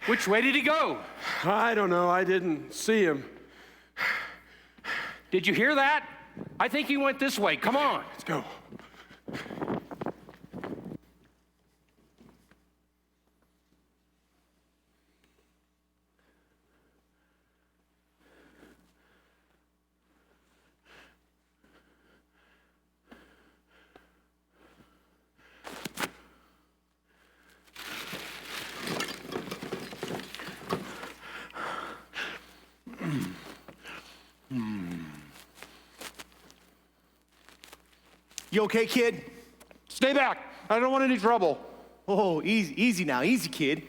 Which way did he go? I don't know. I didn't see him. Did you hear that? I think he went this way. Come on. Let's go. You okay, kid? Stay back. I don't want any trouble. Oh, easy now, easy, kid.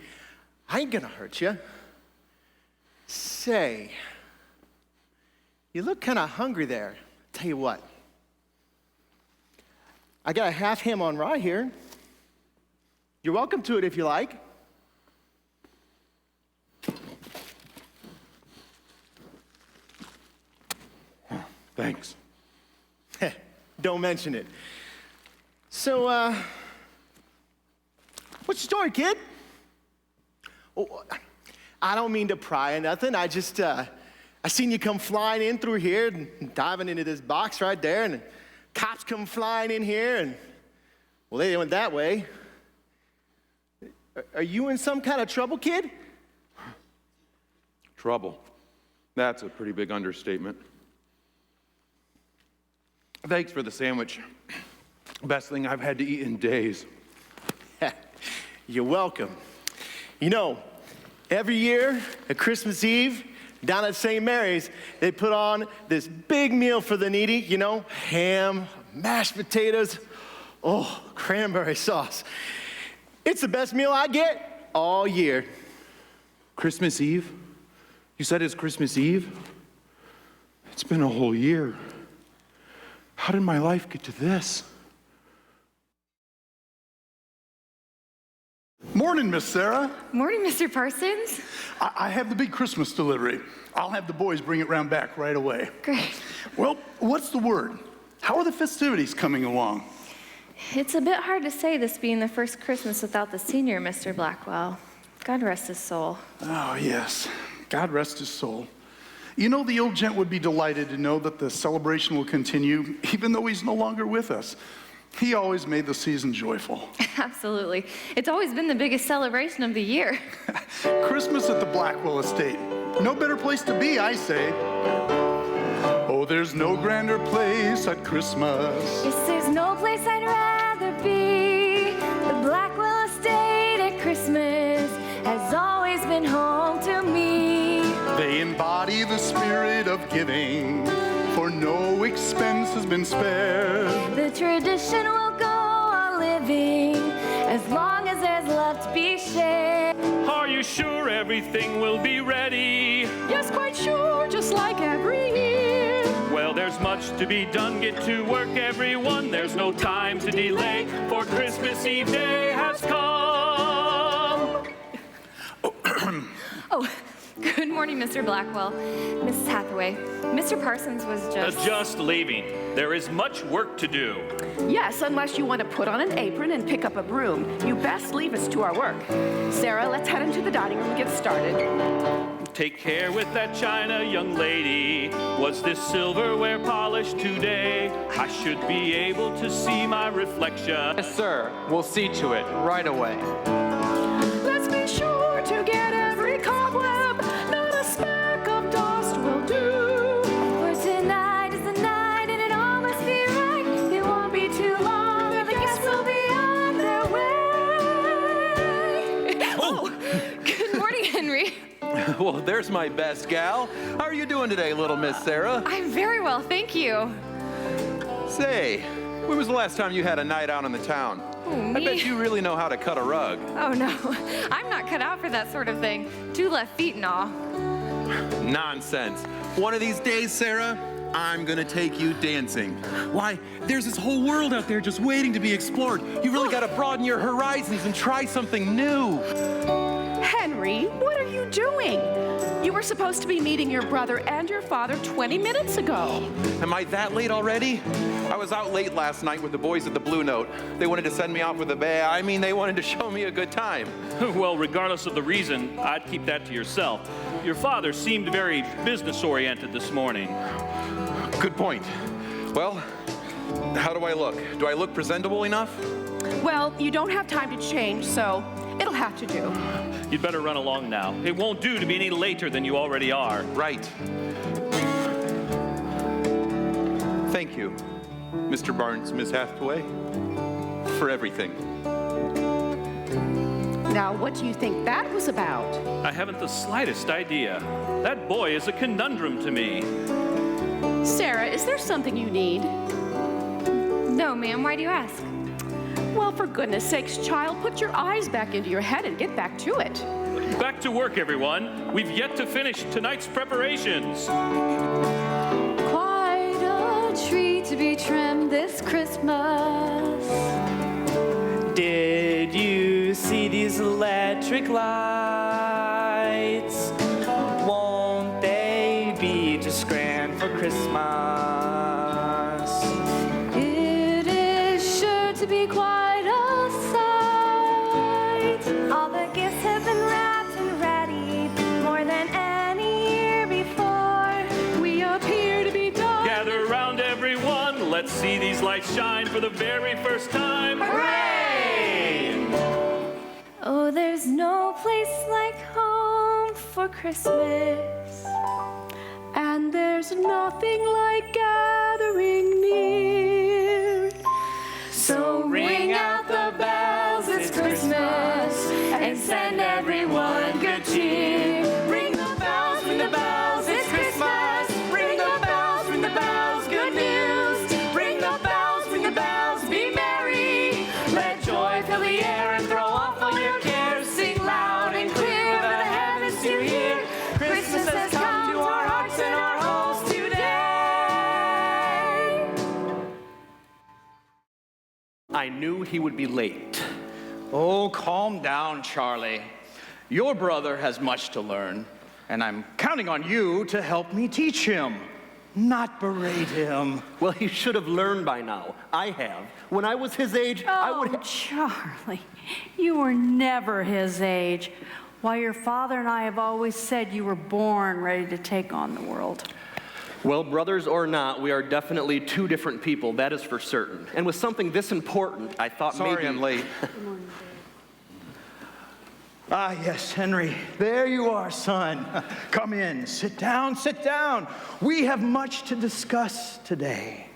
I ain't gonna hurt you. Say, you look kind of hungry there. Tell you what, I got a half ham on rye here. You're welcome to it if you like. Thanks. Don't mention it. So, what's the story, kid? Oh, I don't mean to pry or nothing. I just, I seen you come flying in through here and diving into this box right there, and cops come flying in here, and, well, they went that way. Are you in some kind of trouble, kid? Trouble. That's a pretty big understatement. Thanks for the sandwich. Best thing I've had to eat in days. You're welcome. You know, every year at Christmas Eve, down at St. Mary's, they put on this big meal for the needy, you know, ham, mashed potatoes, oh, cranberry sauce. It's the best meal I get all year. Christmas Eve? You said it's Christmas Eve? It's been a whole year. How did my life get to this? Morning, Miss Sarah. Morning, Mr. Parsons. I have the big Christmas delivery. I'll have the boys bring it round back right away. Great. Well, what's the word? How are the festivities coming along? It's a bit hard to say, this being the first Christmas without the senior, Mr. Blackwell. God rest his soul. Oh, yes. God rest his soul. You know, the old gent would be delighted to know that the celebration will continue, even though he's no longer with us. He always made the season joyful. Absolutely. It's always been the biggest celebration of the year. Christmas at the Blackwell estate. No better place to be, I say. Oh, there's no grander place at Christmas. Yes, there's no place I'd rather be. The Blackwell estate at Christmas has always been home to me. They embody the spirit of giving, for no expense has been spared. The tradition will go on living as long as there's love to be shared. Are you sure everything will be ready? Yes, quite sure, just like every year. Well, there's much to be done. Get to work, everyone. There's no time to delay, for Christmas Eve day has come. Oh, good morning, Mr. Blackwell. Mrs. Hathaway, Mr. Parsons was Just leaving. There is much work to do. Yes, unless you want to put on an apron and pick up a broom. You best leave us to our work. Sarah, let's head into the dining room and get started. Take care with that china, young lady. Was this silverware polished today? I should be able to see my reflection. Yes, sir. We'll see to it right away. Let's be sure to get every cobweb. Not a speck of dust will do. For tonight is the night and it all must be right. It won't be too long or the guests will be on their way. Oh, good morning, Henry. Well, there's my best gal. How are you doing today, little Miss Sarah? I'm very well, thank you. Say, when was the last time you had a night out in the town? Oh, me? I bet you really know how to cut a rug. Oh, no. I'm not cut out for that sort of thing. 2 left feet and all. Nonsense. One of these days, Sarah, I'm gonna take you dancing. Why, there's this whole world out there just waiting to be explored. You really gotta broaden your horizons and try something new. Henry, what are you doing? You were supposed to be meeting your brother and your father 20 minutes ago. Am I that late already? I was out late last night with the boys at the Blue Note. They wanted to send me off with a bag. I mean, they wanted to show me a good time. Well, regardless of the reason, I'd keep that to yourself. Your father seemed very business-oriented this morning. Good point. Well, how do I look? Do I look presentable enough? Well, you don't have time to change, so it'll have to do. You'd better run along now. It won't do to be any later than you already are. Right. Thank you, Mr. Barnes, Miss Hathaway, for everything. Now, what do you think that was about? I haven't the slightest idea. That boy is a conundrum to me. Sarah, is there something you need? No, ma'am. Why do you ask? Well, for goodness sakes, child, put your eyes back into your head and get back to it. Back to work, everyone. We've yet to finish tonight's preparations. Quite a tree to be trimmed this Christmas. Did you see these electric lights? Won't they be just grand for Christmas? It is sure to be quite a sight. All the gifts have been wrapped and ready more than any year before. We appear to be done. Gather round, everyone. Let's see these lights shine for the very first time. Hooray! Oh, there's no place like home for Christmas. And there's nothing like gathering near. So ring out the bells, it's Christmas, and send everyone good cheer. Ring the bells, it's Christmas. Ring the bells, good news. Ring the bells, be merry. Let joy fill the air and throw off all your cares. Sing loud and clear for the heavens to hear. Christmas has come to our hearts and our homes today. I knew he would be late. Oh, calm down, Charlie. Your brother has much to learn, and I'm counting on you to help me teach him, not berate him. Well, he should have learned by now. I have. When I was his age, I would have... Charlie, you were never his age. Why, your father and I have always said you were born ready to take on the world. Well, brothers or not, we are definitely two different people, that is for certain. And with something this important, I thought Sorry maybe... I'm late. Ah, yes, Henry. There you are, son. Come in. Sit down, sit down. We have much to discuss today.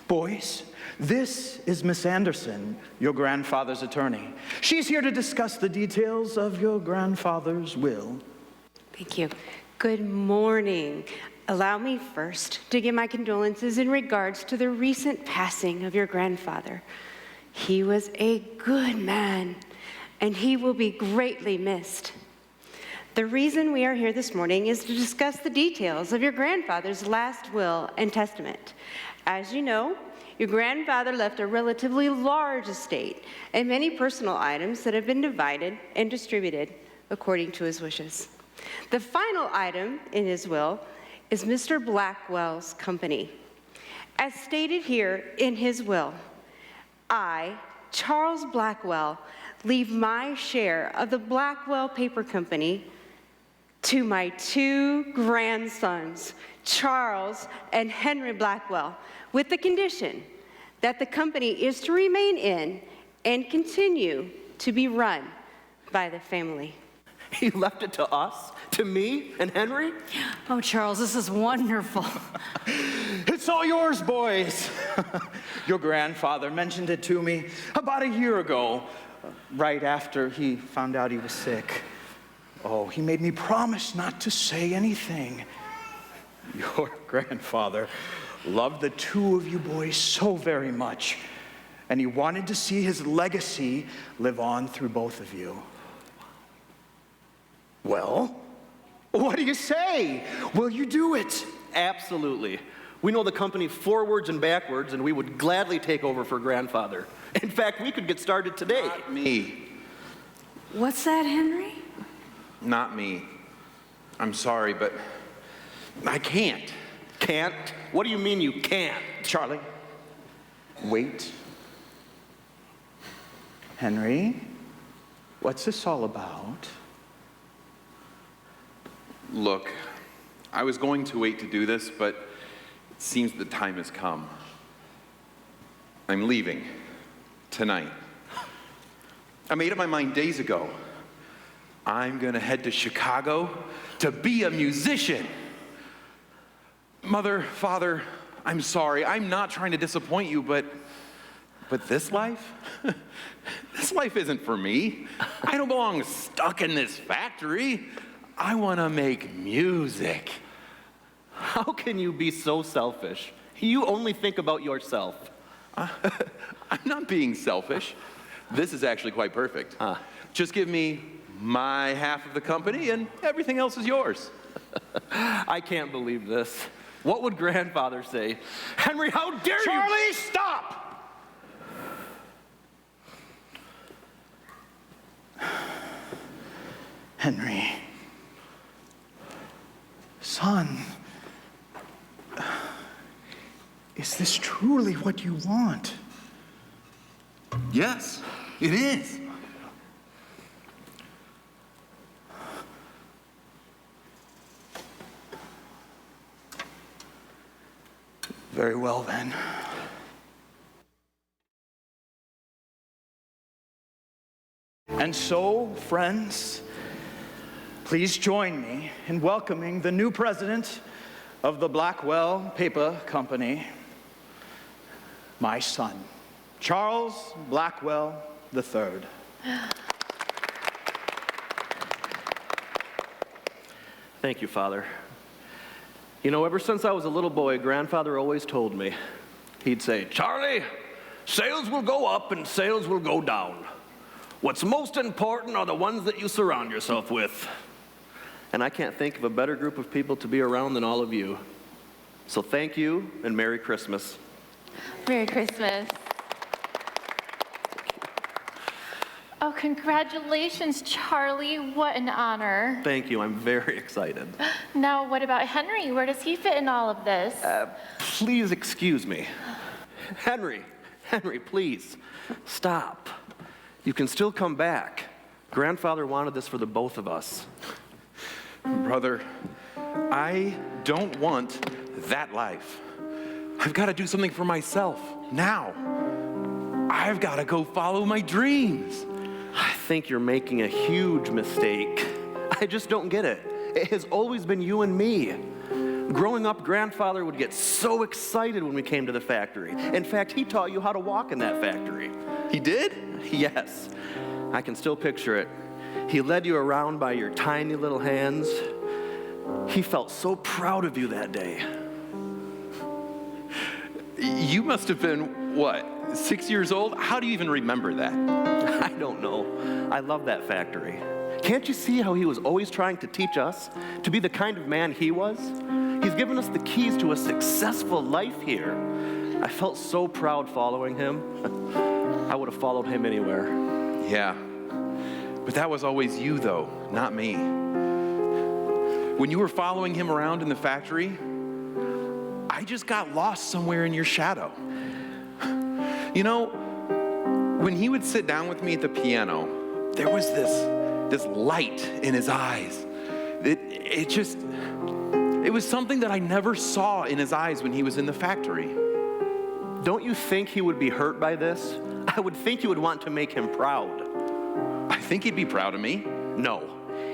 Boys, this is Miss Anderson, your grandfather's attorney. She's here to discuss the details of your grandfather's will. Thank you. Good morning. Allow me first to give my condolences in regards to the recent passing of your grandfather. He was a good man, and he will be greatly missed. The reason we are here this morning is to discuss the details of your grandfather's last will and testament. As you know, your grandfather left a relatively large estate and many personal items that have been divided and distributed according to his wishes. The final item in his will is Mr. Blackwell's company. As stated here in his will, I, Charles Blackwell, leave my share of the Blackwell Paper Company to my two grandsons, Charles and Henry Blackwell, with the condition that the company is to remain in and continue to be run by the family. He left it to us? To me and Henry? Oh, Charles, this is wonderful. It's all yours, boys. Your grandfather mentioned it to me about a year ago, right after he found out he was sick. Oh, he made me promise not to say anything. Your grandfather loved the two of you boys so very much, and he wanted to see his legacy live on through both of you. Well, what do you say? Will you do it? Absolutely. We know the company forwards and backwards, and we would gladly take over for grandfather. In fact, we could get started today. Not me. What's that, Henry? Not me. I'm sorry, but I can't. Can't? What do you mean you can't? Charlie, wait. Henry, what's this all about? Look, I was going to wait to do this, but it seems the time has come. I'm leaving tonight. I made up my mind days ago. I'm gonna head to Chicago to be a musician. Mother, Father, I'm sorry. I'm not trying to disappoint you, but this life? This life isn't for me. I don't belong stuck in this factory. I want to make music. How can you be so selfish? You only think about yourself. I'm not being selfish. This is actually quite perfect. Just give me my half of the company and everything else is yours. I can't believe this. What would grandfather say? Henry, how dare you? Charlie, stop! Henry. Son. Is this truly what you want? Yes, it is. Very well then. And so, friends, please join me in welcoming the new president of the Blackwell Paper Company, my son, Charles Blackwell III. Thank you, Father. You know, ever since I was a little boy, grandfather always told me, he'd say, Charlie, sales will go up and sales will go down. What's most important are the ones that you surround yourself with. And I can't think of a better group of people to be around than all of you. So thank you and Merry Christmas. Merry Christmas. Oh, congratulations, Charlie. What an honor. Thank you. I'm very excited. Now, what about Henry? Where does he fit in all of this? Please excuse me. Henry, please, stop. You can still come back. Grandfather wanted this for the both of us. Brother, I don't want that life. I've got to do something for myself now. I've got to go follow my dreams. I think you're making a huge mistake. I just don't get it. It has always been you and me. Growing up, grandfather would get so excited when we came to the factory. In fact, he taught you how to walk in that factory. He did? Yes. I can still picture it. He led you around by your tiny little hands. He felt so proud of you that day. You must have been, what, 6 years old? How do you even remember that? I don't know. I love that factory. Can't you see how he was always trying to teach us to be the kind of man he was? He's given us the keys to a successful life here. I felt so proud following him. I would have followed him anywhere. Yeah, but that was always you, though, not me. When you were following him around in the factory, I just got lost somewhere in your shadow. You know, when he would sit down with me at the piano, there was this light in his eyes. It was something that I never saw in his eyes when he was in the factory. Don't you think he would be hurt by this? I would think you would want to make him proud. I think he'd be proud of me. No.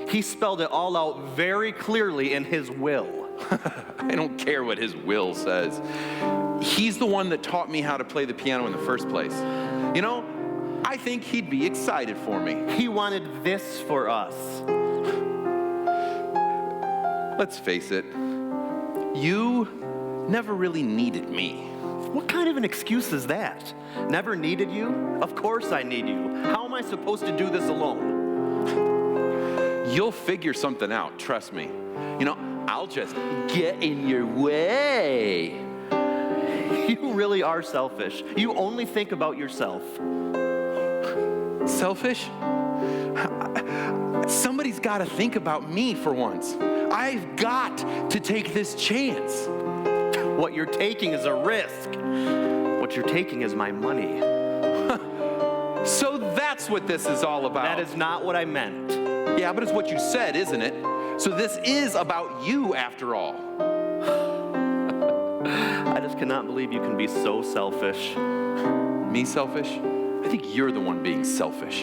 He spelled it all out very clearly in his will. I don't care what his will says. He's the one that taught me how to play the piano in the first place. You know, I think he'd be excited for me. He wanted this for us. Let's face it, you never really needed me. What kind of an excuse is that? Never needed you? Of course I need you. How am I supposed to do this alone? You'll figure something out, trust me. You know, I'll just get in your way. You really are selfish. You only think about yourself. Selfish? Somebody's got to think about me for once. I've got to take this chance. What you're taking is a risk. What you're taking is my money. So that's what this is all about. That is not what I meant. Yeah, but it's what you said, isn't it? So this is about you after all. I just cannot believe you can be so selfish. Me selfish? I think you're the one being selfish.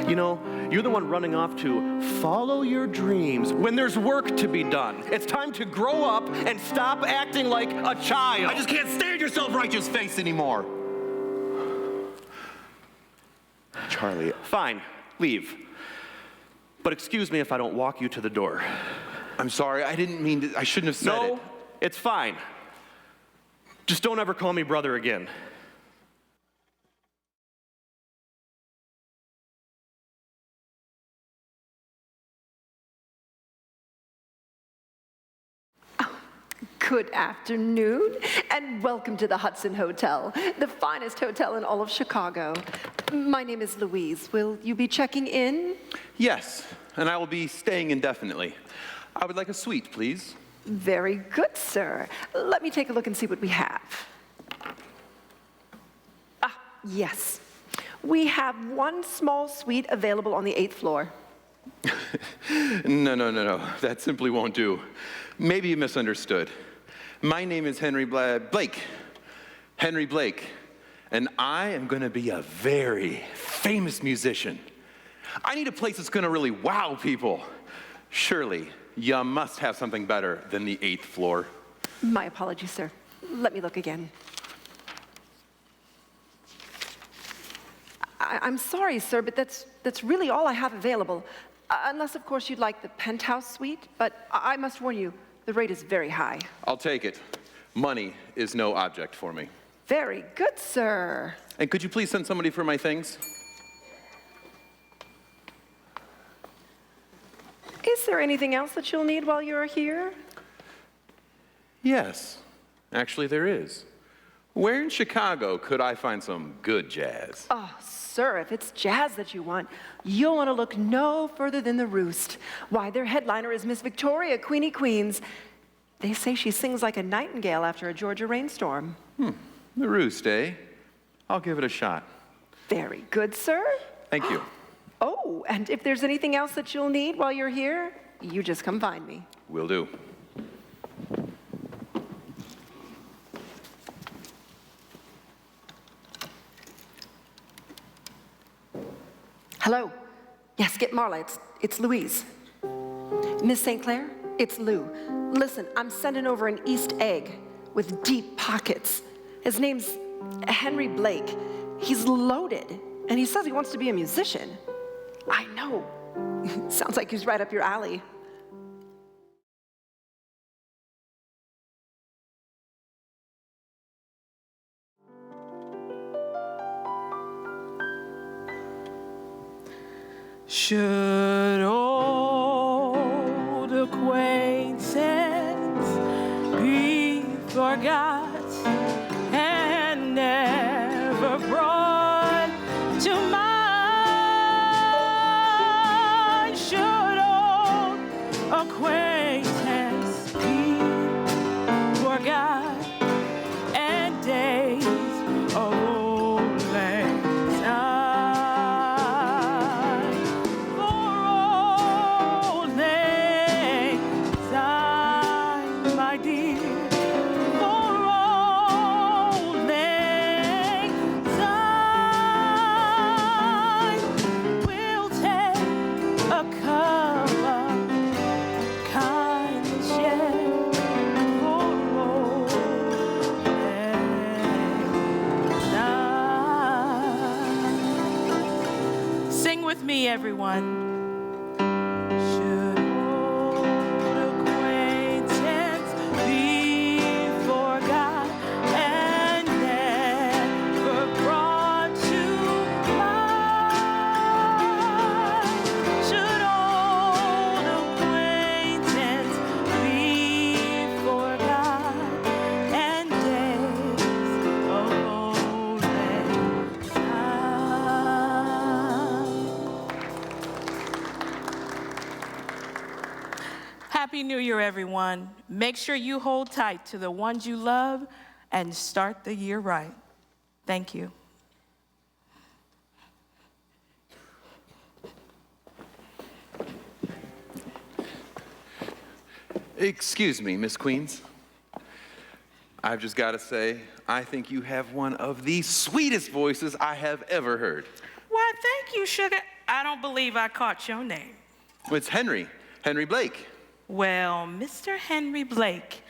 You know, you're the one running off to follow your dreams when there's work to be done. It's time to grow up and stop acting like a child. I just can't stand your self-righteous face anymore. Charlie. Fine, leave. But excuse me if I don't walk you to the door. I'm sorry, I didn't mean to, I shouldn't have said it. No, it's fine. Just don't ever call me brother again. Good afternoon, and welcome to the Hudson Hotel, the finest hotel in all of Chicago. My name is Louise. Will you be checking in? Yes, and I will be staying indefinitely. I would like a suite, please. Very good, sir. Let me take a look and see what we have. Ah, yes. We have one small suite available on the 8th floor. No. That simply won't do. Maybe you misunderstood. My name is Blake. Henry Blake. And I am going to be a very famous musician. I need a place that's going to really wow people. Surely, you must have something better than the 8th floor. My apologies, sir. Let me look again. I'm sorry, sir, but that's really all I have available. Unless, of course, you'd like the penthouse suite, but I must warn you, the rate is very high. I'll take it. Money is no object for me. Very good, sir. And could you please send somebody for my things? Is there anything else that you'll need while you're here? Yes, actually there is. Where in Chicago could I find some good jazz? Oh, sir, if it's jazz that you want, you'll want to look no further than the Roost. Why, their headliner is Miss Victoria, Queenie Queens. They say she sings like a nightingale after a Georgia rainstorm. The Roost, eh? I'll give it a shot. Very good, sir. Thank you. Oh, and if there's anything else that you'll need while you're here, you just come find me. Will do. Hello. Yes, get Marla. It's Louise. Miss St. Clair, it's Lou. Listen, I'm sending over an East egg with deep pockets. His name's Henry Blake. He's loaded, and he says he wants to be a musician. I know. Sounds like he's right up your alley. Should old acquaintance be forgot and never brought to mind? Should old acquaintance be forgot and days of old lang syne? For old lang syne, my dear, for old lang syne, we'll take a cup of kindness, yeah, for old lang syne. Sing with me, everyone. Should old acquaintance be forgot and never brought to mind? Should old acquaintance be forgot and days Happy New Year, everyone. Make sure you hold tight to the ones you love and start the year right. Thank you. Excuse me, Miss Queens. I've just got to say, I think you have one of the sweetest voices I have ever heard. Why, thank you, sugar. I don't believe I caught your name. It's Henry Blake. Well, Mr. Henry Blake.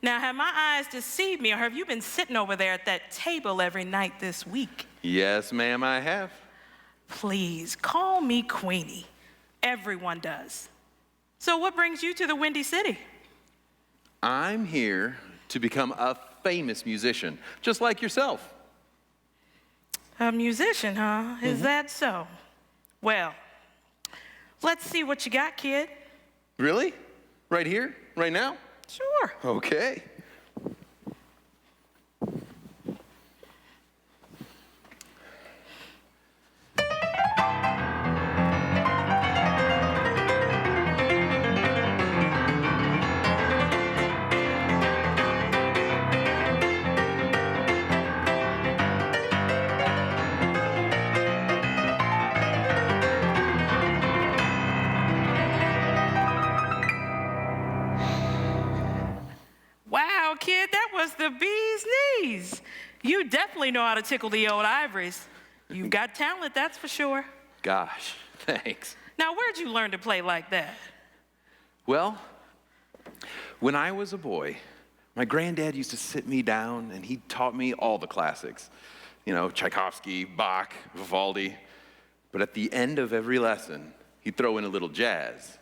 Now, have my eyes deceived me, or have you been sitting over there at that table every night this week? Yes, ma'am, I have. Please, call me Queenie. Everyone does. So what brings you to the Windy City? I'm here to become a famous musician, just like yourself. A musician, huh? Is that so? Well, let's see what you got, kid. Really? Right here? Right now? Sure. Okay. Wow, kid, that was the bee's knees. You definitely know how to tickle the old ivories. You've got talent, that's for sure. Gosh, thanks. Now, where'd you learn to play like that? Well, when I was a boy, my granddad used to sit me down and he taught me all the classics. You know, Tchaikovsky, Bach, Vivaldi. But at the end of every lesson, he'd throw in a little jazz.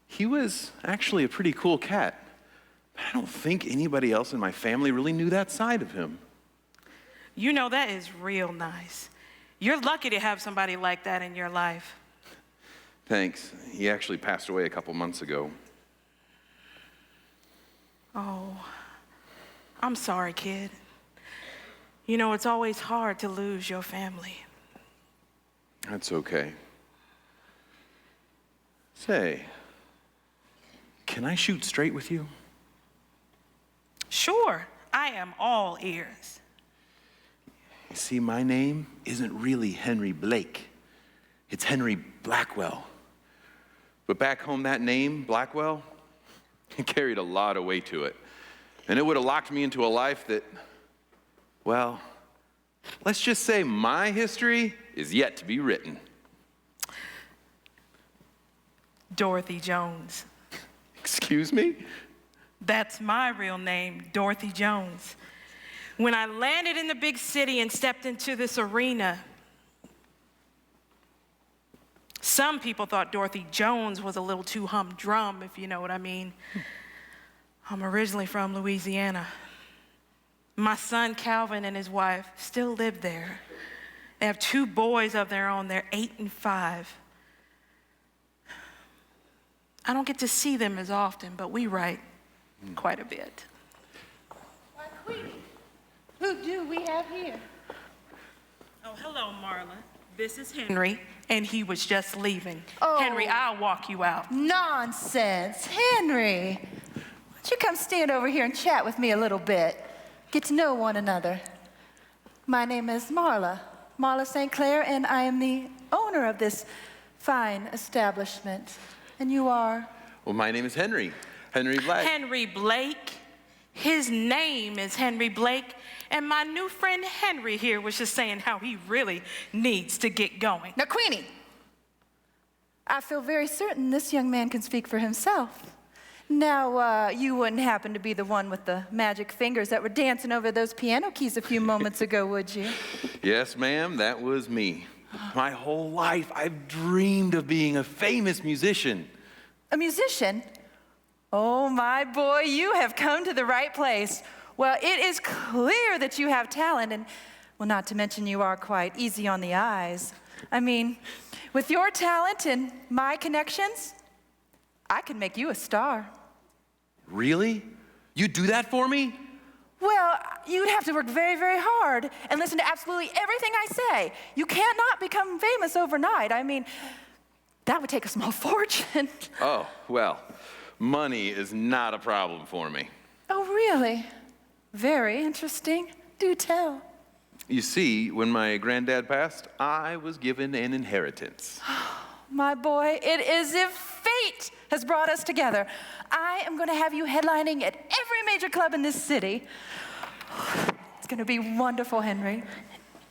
He was actually a pretty cool cat. But I don't think anybody else in my family really knew that side of him. You know, that is real nice. You're lucky to have somebody like that in your life. Thanks. He actually passed away a couple months ago. Oh, I'm sorry, kid. You know, it's always hard to lose your family. That's okay. Say, can I shoot straight with you? Sure, I am all ears. You see, my name isn't really Henry Blake. It's Henry Blackwell. But back home, that name, Blackwell, it carried a lot of weight to it. And it would have locked me into a life that, well, let's just say my history is yet to be written. Dorothy Jones. Excuse me? That's my real name, Dorothy Jones. When I landed in the big city and stepped into this arena, some people thought Dorothy Jones was a little too humdrum, if you know what I mean. I'm originally from Louisiana. My son Calvin and his wife still live there. They have 2 boys of their own. They're 8 and 5. I don't get to see them as often, but we write quite a bit. Why, Queenie, who do we have here? Oh, hello, Marla. This is Henry, and he was just leaving. Oh. Henry, I'll walk you out. Nonsense. Henry, why don't you come stand over here and chat with me a little bit? Get to know one another. My name is Marla St. Clair, and I am the owner of this fine establishment. And you are? Well, my name is Henry Blake. Henry Blake. His name is Henry Blake. And my new friend Henry here was just saying how he really needs to get going. Now, Queenie, I feel very certain this young man can speak for himself. Now, you wouldn't happen to be the one with the magic fingers that were dancing over those piano keys a few moments ago, would you? Yes, ma'am, that was me. My whole life, I've dreamed of being a famous musician. A musician? Oh, my boy, you have come to the right place. Well, it is clear that you have talent, and, well, not to mention you are quite easy on the eyes. I mean, with your talent and my connections, I can make you a star. Really? You do that for me? Well, you'd have to work very, very hard and listen to absolutely everything I say. You cannot become famous overnight. I mean, that would take a small fortune. Oh, well, Money is not a problem for me. Oh, really? Very interesting. Do tell. You see, when my granddad passed, I was given an inheritance. My boy, it is if fate has brought us together. I am going to have you headlining at every major club in this city. It's going to be wonderful, Henry.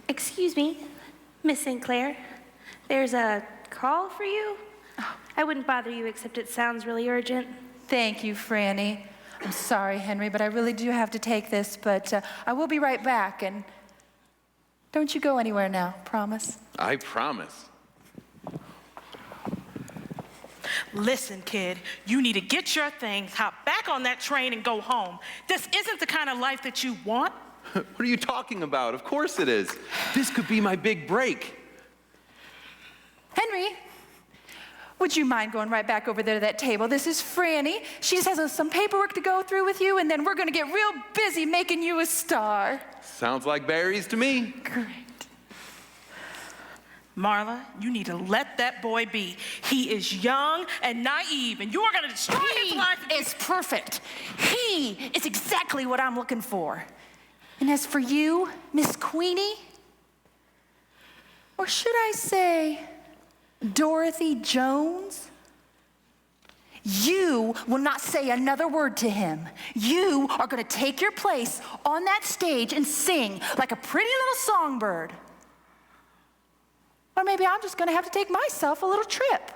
Excuse me, Miss St. Clair. There's a call for you. I wouldn't bother you, except it sounds really urgent. Thank you, Franny. I'm sorry, Henry, but I really do have to take this, but I will be right back, and don't you go anywhere now, promise? I promise. Listen, kid, you need to get your things, hop back on that train, and go home. This isn't the kind of life that you want. What are you talking about? Of course it is. This could be my big break. Henry, would you mind going right back over there to that table? This is Franny. She just has some paperwork to go through with you, and then we're going to get real busy making you a star. Sounds like berries to me. Great. Marla, you need to let that boy be. He is young and naive, and you are going to destroy his life. He is perfect. He is exactly what I'm looking for. And as for you, Miss Queenie, or should I say Dorothy Jones, you will not say another word to him. You are going to take your place on that stage and sing like a pretty little songbird. Or maybe I'm just going to have to take myself a little trip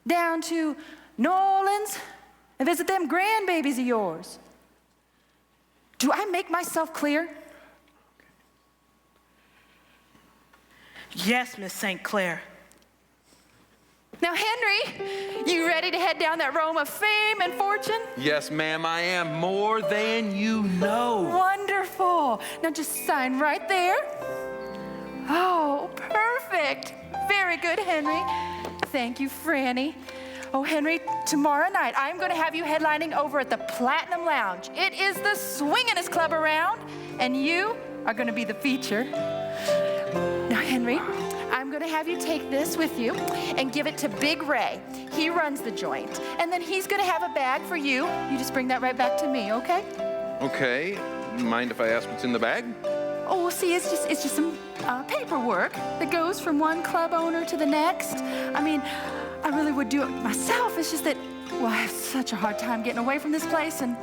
down to New Orleans and visit them grandbabies of yours. Do I make myself clear? Yes, Miss St. Clair. Now, Henry, you ready to head down that road of fame and fortune? Yes, ma'am, I am, more than you know. Wonderful. Now just sign right there. Oh, perfect. Very good, Henry. Thank you, Franny. Oh, Henry, tomorrow night, I'm going to have you headlining over at the Platinum Lounge. It is the swingin'est club around, and you are going to be the feature. Now, Henry, I'm going to have you take this with you and give it to Big Ray. He runs the joint, and then he's going to have a bag for you. You just bring that right back to me, okay? Okay. Mind if I ask what's in the bag? Oh, well, see, it's just some paperwork that goes from one club owner to the next. I mean, I really would do it myself. It's just that, well, I have such a hard time getting away from this place, and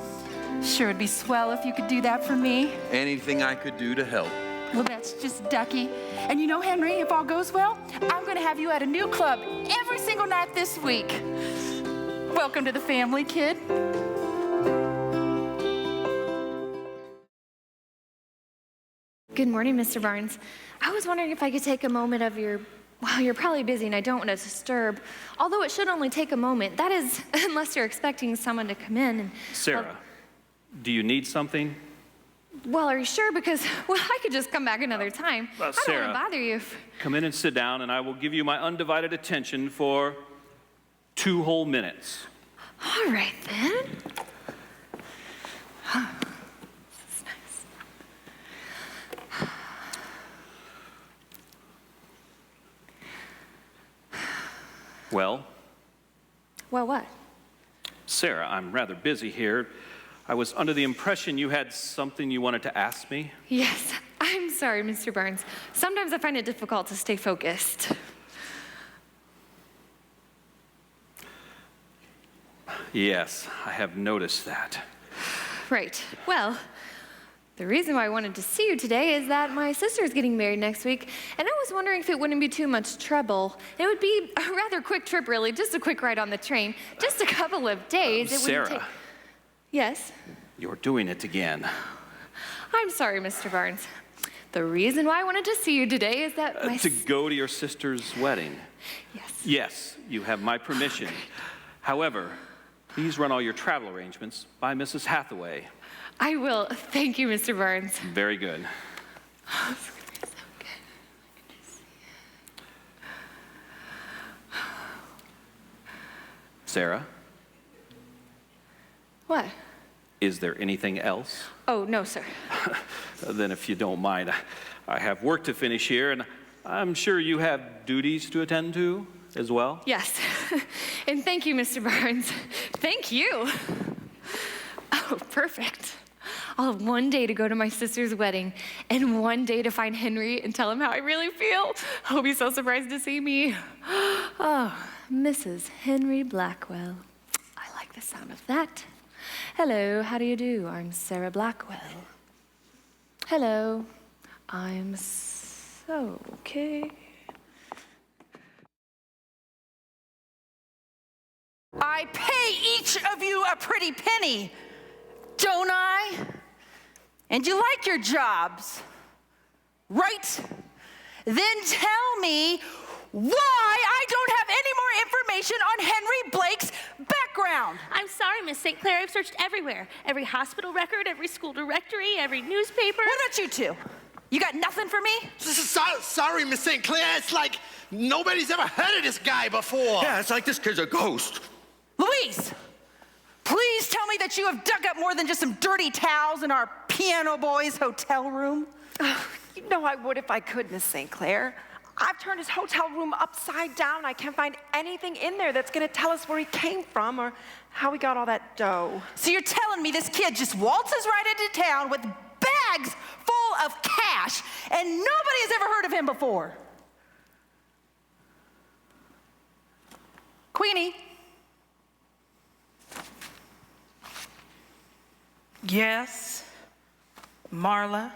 sure, it'd be swell if you could do that for me. Anything I could do to help. Well, that's just ducky. And you know, Henry, if all goes well, I'm going to have you at a new club every single night this week. Welcome to the family, kid. Good morning, Mr. Barnes. I was wondering if I could take a moment of your, well, you're probably busy and I don't want to disturb, although it should only take a moment. That is, unless you're expecting someone to come in and... Sarah, do you need something? Well, are you sure? Because, well, I could just come back another time. I don't Sarah, want to bother you. Come in and sit down, and I will give you my undivided attention for 2 whole minutes. All right, then. This is nice. Well? Well, what? Sarah, I'm rather busy here. I was under the impression you had something you wanted to ask me. Yes, I'm sorry, Mr. Barnes. Sometimes I find it difficult to stay focused. Yes, I have noticed that. Right. Well, the reason why I wanted to see you today is that my sister is getting married next week, and I was wondering if it wouldn't be too much trouble. It would be a rather quick trip, really, just a quick ride on the train, just a couple of days. It Sarah. wouldn't take... Yes? You're doing it again. I'm sorry, Mr. Barnes. The reason why I wanted to see you today is that my... To go to your sister's wedding. Yes. Yes, you have my permission. However, please run all your travel arrangements by Mrs. Hathaway. I will. Thank you, Mr. Barnes. Very good. Oh, it's gonna be so good. Sarah, What? is there anything else? Oh, no, sir. Then if you don't mind, I have work to finish here, and I'm sure you have duties to attend to as well. Yes. And thank you, Mr. Barnes. Thank you. Oh, perfect. I'll have one day to go to my sister's wedding and one day to find Henry and tell him how I really feel. He'll be so surprised to see me. Oh, Mrs. Henry Blackwell. I like the sound of that. Hello, how do you do? I'm Sarah Blackwell. Hello, I'm so okay. I pay each of you a pretty penny, don't I? And you like your jobs, right? Then tell me why I don't have any more information on Henry Blake's background. I'm sorry, Miss St. Clair. I've searched everywhere. Every hospital record, every school directory, every newspaper. What about you two? You got nothing for me? Sorry, Miss St. Clair. It's like nobody's ever heard of this guy before. Yeah, it's like this kid's a ghost. Louise, please tell me that you have dug up more than just some dirty towels in our piano boy's hotel room. Oh, you know I would if I could, Miss St. Clair. I've turned his hotel room upside down. I can't find anything in there that's gonna tell us where he came from or how he got all that dough. So you're telling me this kid just waltzes right into town with bags full of cash and nobody has ever heard of him before? Queenie. Yes, Marla.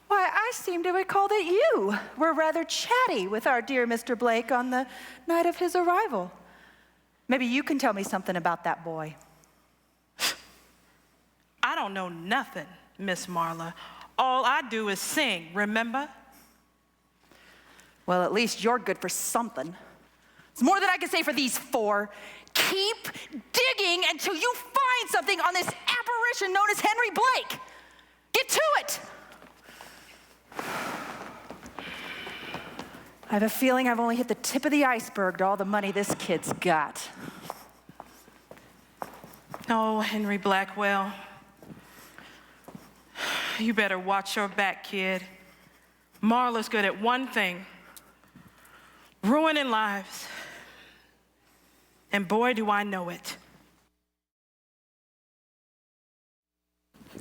Why, I seem to recall that you were rather chatty with our dear Mr. Blake on the night of his arrival. Maybe you can tell me something about that boy. I don't know nothing, Miss Marla. All I do is sing, remember? Well, at least you're good for something. It's more than I can say for these four. Keep digging until you find something on this apparition known as Henry Blake. Get to it. I have a feeling I've only hit the tip of the iceberg to all the money this kid's got. Oh, Henry Blackwell. You better watch your back, kid. Marla's good at one thing: ruining lives. And boy, do I know it.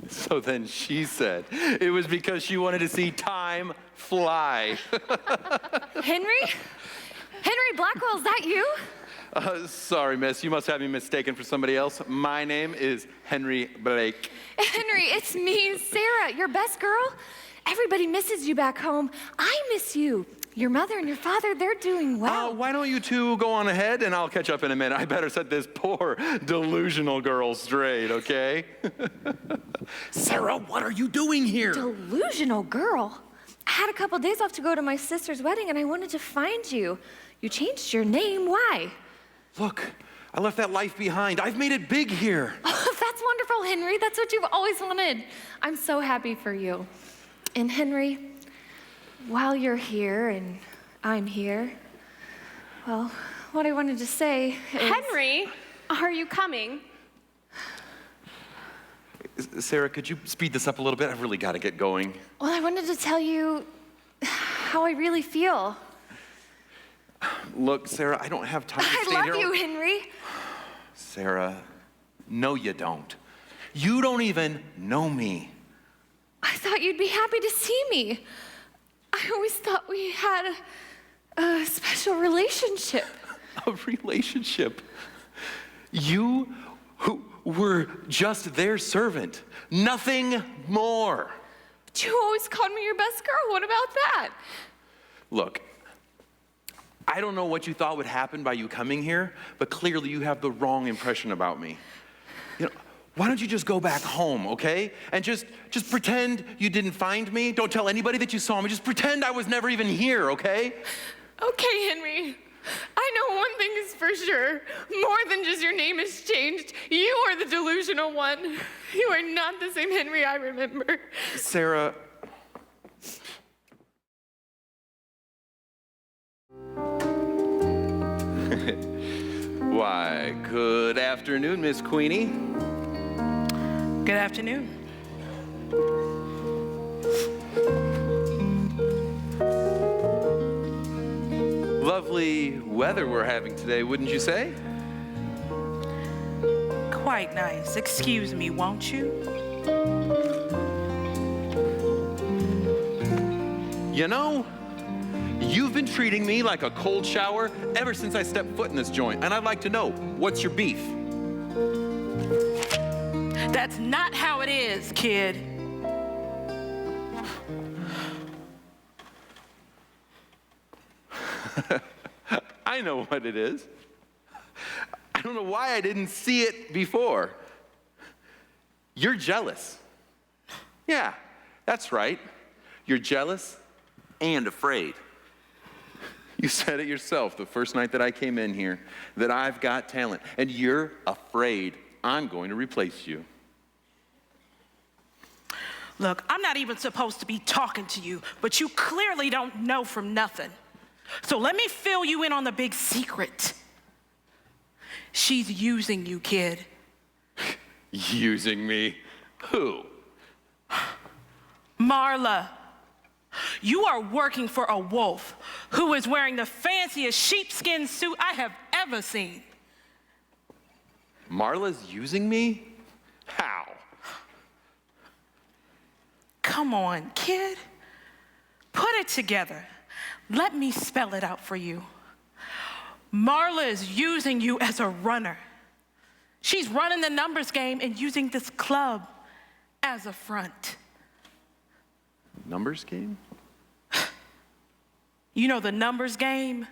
So then she said it was because she wanted to see time fly. Henry? Henry Blackwell, is that you? Sorry, miss. You must have me mistaken for somebody else. My name is Henry Blake. Henry, it's me, Sarah, your best girl. Everybody misses you back home. I miss you. Your mother and your father, they're doing well. Why don't you two go on ahead and I'll catch up in a minute. I better set this poor delusional girl straight, okay? Sarah, what are you doing here? Delusional girl? I had a couple days off to go to my sister's wedding and I wanted to find you. You changed your name, why? Look, I left that life behind. I've made it big here. Oh, that's wonderful, Henry. That's what you've always wanted. I'm so happy for you. And Henry, while you're here and I'm here, well, what I wanted to say is... Henry, are you coming? Sarah, could you speed this up a little bit? I've really got to get going. Well, I wanted to tell you how I really feel. Look, Sarah, I don't have time to stay I here. love you, Henry. Sarah, no you don't. You don't even know me. I thought you'd be happy to see me. I always thought we had a special relationship. A relationship? You who were just their servant, nothing more. But you always called me your best girl. What about that? Look, I don't know what you thought would happen by you coming here, but clearly you have the wrong impression about me. You know, why don't you just go back home, okay? And just pretend you didn't find me. Don't tell anybody that you saw me. Just pretend I was never even here, okay? Okay, Henry. I know one thing is for sure. More than just your name has changed. You are the delusional one. You are not the same Henry I remember. Sarah. Why, good afternoon, Miss Queenie. Good afternoon. weather we're having today, wouldn't you say? Quite nice. Excuse me, won't you? You know, you've been treating me like a cold shower ever since I stepped foot in this joint, and I'd like to know, what's your beef? That's not how it is, kid. I know what it is. I don't know why I didn't see it before. You're jealous. Yeah, that's right. You're jealous and afraid. You said it yourself the first night that I came in here, that I've got talent, and you're afraid I'm going to replace you. Look, I'm not even supposed to be talking to you, but you clearly don't know from nothing. So let me fill you in on the big secret. She's using you, kid. Using me? Who? Marla. You are working for a wolf who is wearing the fanciest sheepskin suit I have ever seen. Marla's using me? How? Come on, kid. Put it together. Let me spell it out for you. Marla is using you as a runner. She's running the numbers game and using this club as a front. Numbers game? You know the numbers game?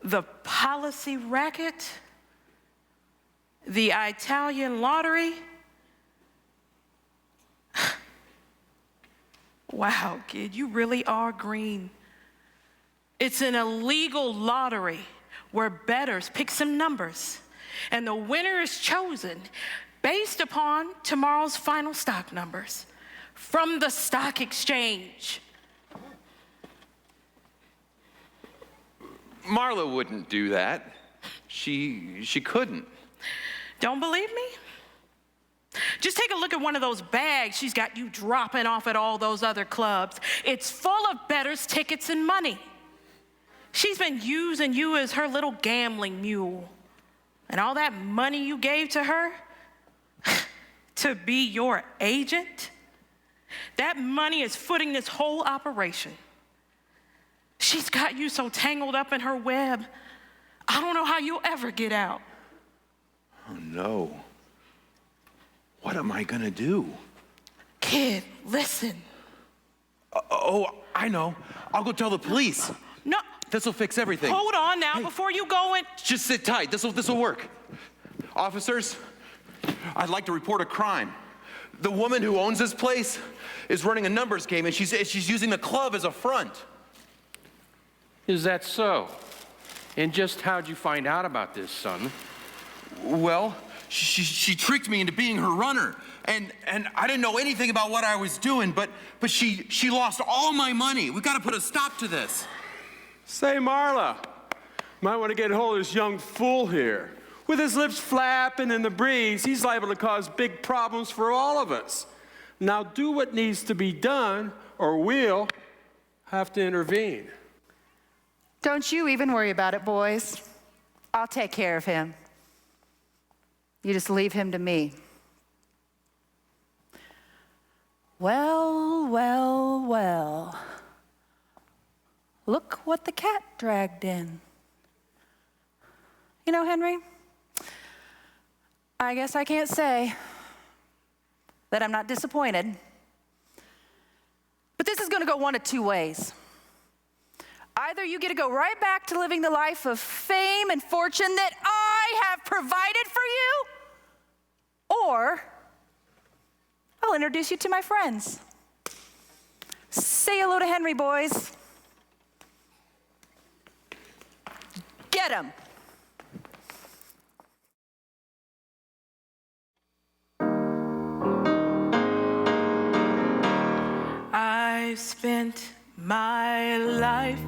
The policy racket? The Italian lottery? Wow, kid, you really are green. It's an illegal lottery where bettors pick some numbers, and the winner is chosen based upon tomorrow's final stock numbers from the stock exchange. Marla wouldn't do that. She couldn't. Don't believe me? Just take a look at one of those bags she's got you dropping off at all those other clubs. It's full of bettors, tickets, and money. She's been using you as her little gambling mule. And all that money you gave to her to be your agent, that money is footing this whole operation. She's got you so tangled up in her web, I don't know how you'll ever get out. Oh, no. What am I gonna do? Kid, listen. Oh, I know. I'll go tell the police. No. This'll fix everything. Hold on now before you go and... Just sit tight. This'll work. Officers, I'd like to report a crime. The woman who owns this place is running a numbers game, and she's using the club as a front. Is that so? And just how'd you find out about this, son? Well, she tricked me into being her runner, and I didn't know anything about what I was doing, but she lost all my money. We've got to put a stop to this. Say, Marla, might want to get a hold of this young fool here. With his lips flapping in the breeze, he's liable to cause big problems for all of us. Now do what needs to be done, or we'll have to intervene. Don't you even worry about it, boys. I'll take care of him. You just leave him to me. Well, well, well. Look what the cat dragged in. You know, Henry, I guess I can't say that I'm not disappointed. But this is gonna go one of two ways. Either you get to go right back to living the life of fame and fortune that I have provided for you, or I'll introduce you to my friends. Say hello to Henry, boys. Get him. I spent my life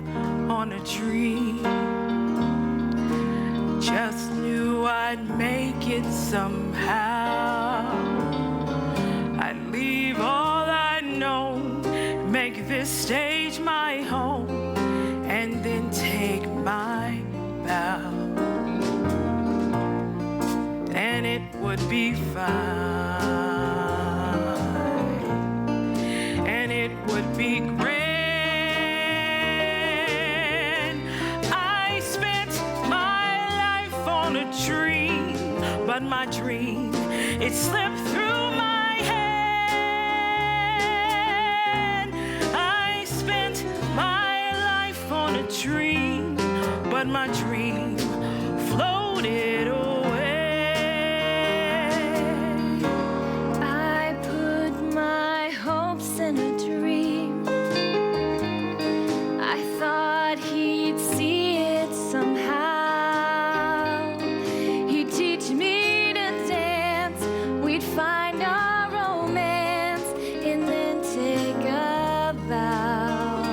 on a dream. Just knew I'd make it somehow. I'd leave all I'd known, make this stage my home, and then take slipped through my hand. I spent my life on a dream, but my dream floated away. I put my hopes in a dream. I thought he'd see it somehow. He'd teach me to dance. We'd find our romance and then take a vow.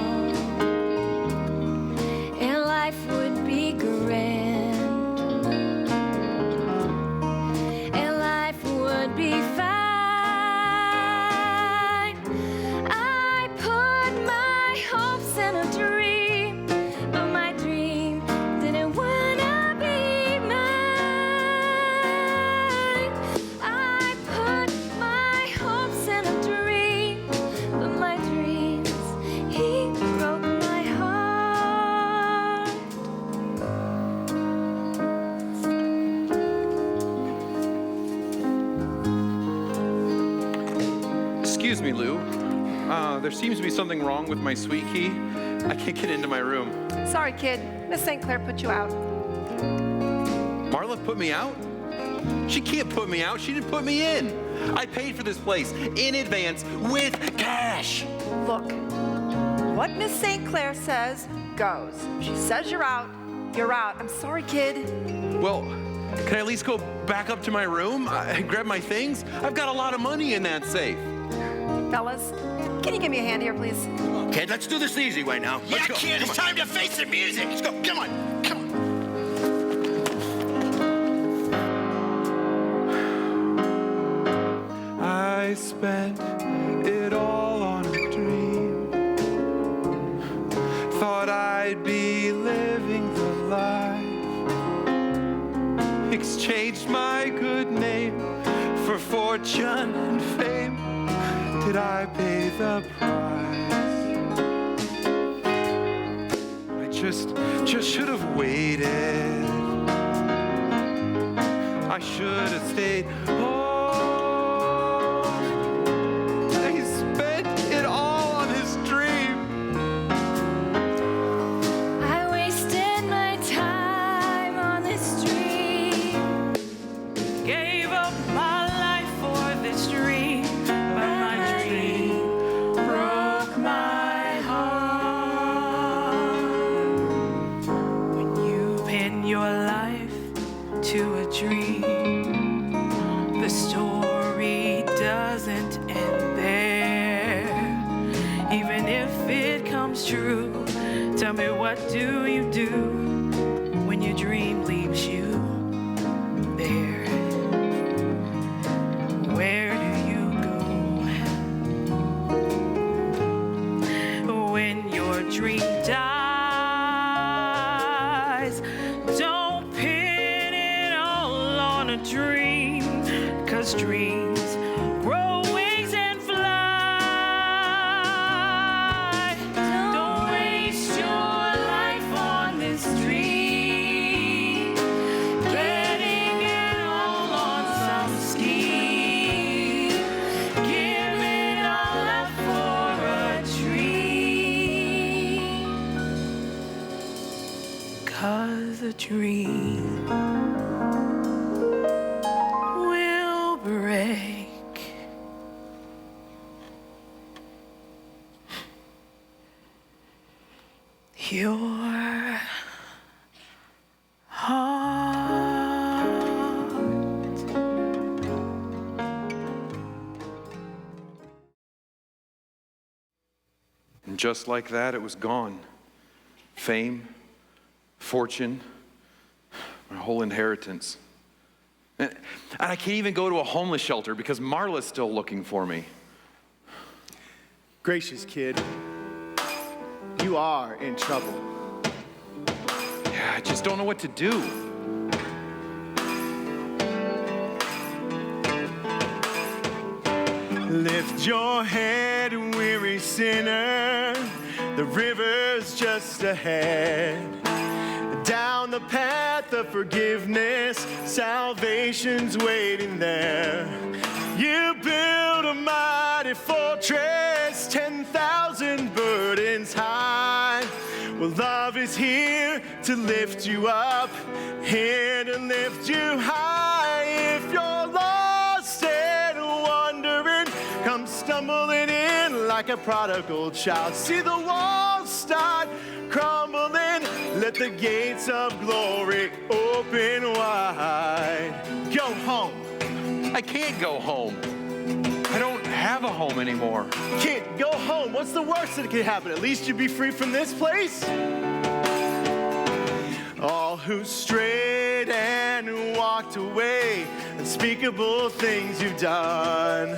And life would be grand. And life would be fine. I put my hopes in a dream, but my dream didn't wanna be mine. I put my hopes in a dream, but my dreams, he broke my heart. Excuse me, Lou. There seems to be something wrong with my suite key. I can't get into my room. Sorry, kid. Miss St. Clair put you out. Marla put me out? She can't put me out. She didn't put me in. I paid for this place in advance with cash. Look, what Miss St. Clair says goes. She says you're out, you're out. I'm sorry, kid. Well, can I at least go back up to my room and grab my things? I've got a lot of money in that safe. Fellas, can you give me a hand here, please? Okay, let's do this the easy way now. Yeah, kid, it's time to face the music. Let's go. Come on. Come on. I spent it all on a dream. Thought I'd be living the life. Exchanged my good name for fortune and fame. Did I pay the price? I just should have waited. I should have stayed home. I spent it all on his dream. I wasted my time on this dream. Gave up my life for this dream, but my dream broke my heart. When you pin your life to a dream, the story doesn't end there. Even if it comes true, tell me, what do you do when your dream leaves you there? Where do you go when your dream dies? Don't pin it all on a dream, 'cause dreams grow wings and fly. Don't waste your life on this dream, betting it all on some scheme. Give it all up for a dream, 'cause a dream will break your heart. And just like that, it was gone. Fame, fortune, my whole inheritance. And I can't even go to a homeless shelter because Marla's still looking for me. Gracious kid, you are in trouble. Yeah, I just don't know what to do. Lift your head, weary sinner. The river's just ahead. down the path of forgiveness, salvation's waiting there. You build a mighty fortress, 10,000 burdens high. Well, love is here to lift you up, here to lift you high. If you're lost and wandering, come stumbling in like a prodigal child. See the walls start crumbling, let the gates of glory open wide. Go home. I can't go home. I don't have a home anymore. Kid, go home. What's the worst that could happen? At least you'd be free from this place. All who strayed and walked away, unspeakable things you've done.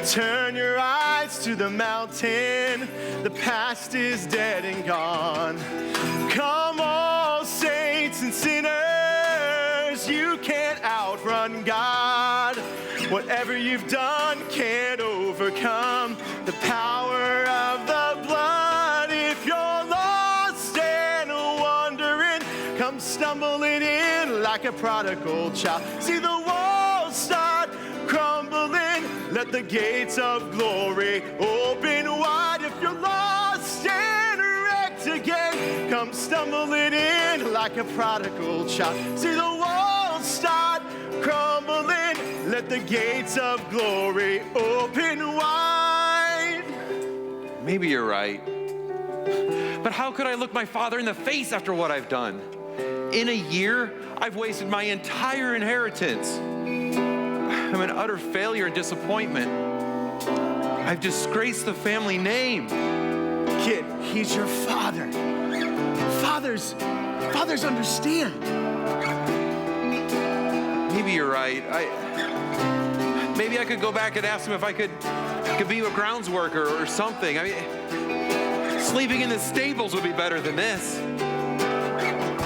Turn your eyes to the mountain, the past is dead and gone. Come all saints and sinners, you can't outrun God. Whatever you've done can't overcome the power of the blood. If you're lost and wandering, come stumbling in like a prodigal child. See the walls start crumbling, let the gates of glory open wide. If you're lost and wrecked again, come stumbling in like a prodigal child. See the walls start crumbling, let the gates of glory open wide. Maybe you're right. But how could I look my father in the face after what I've done? In a year, I've wasted my entire inheritance. I'm an utter failure and disappointment. I've disgraced the family name. Kid, he's your father. Fathers understand. Maybe you're right. Maybe I could go back and ask him if I could be a grounds worker or something. I mean, sleeping in the stables would be better than this.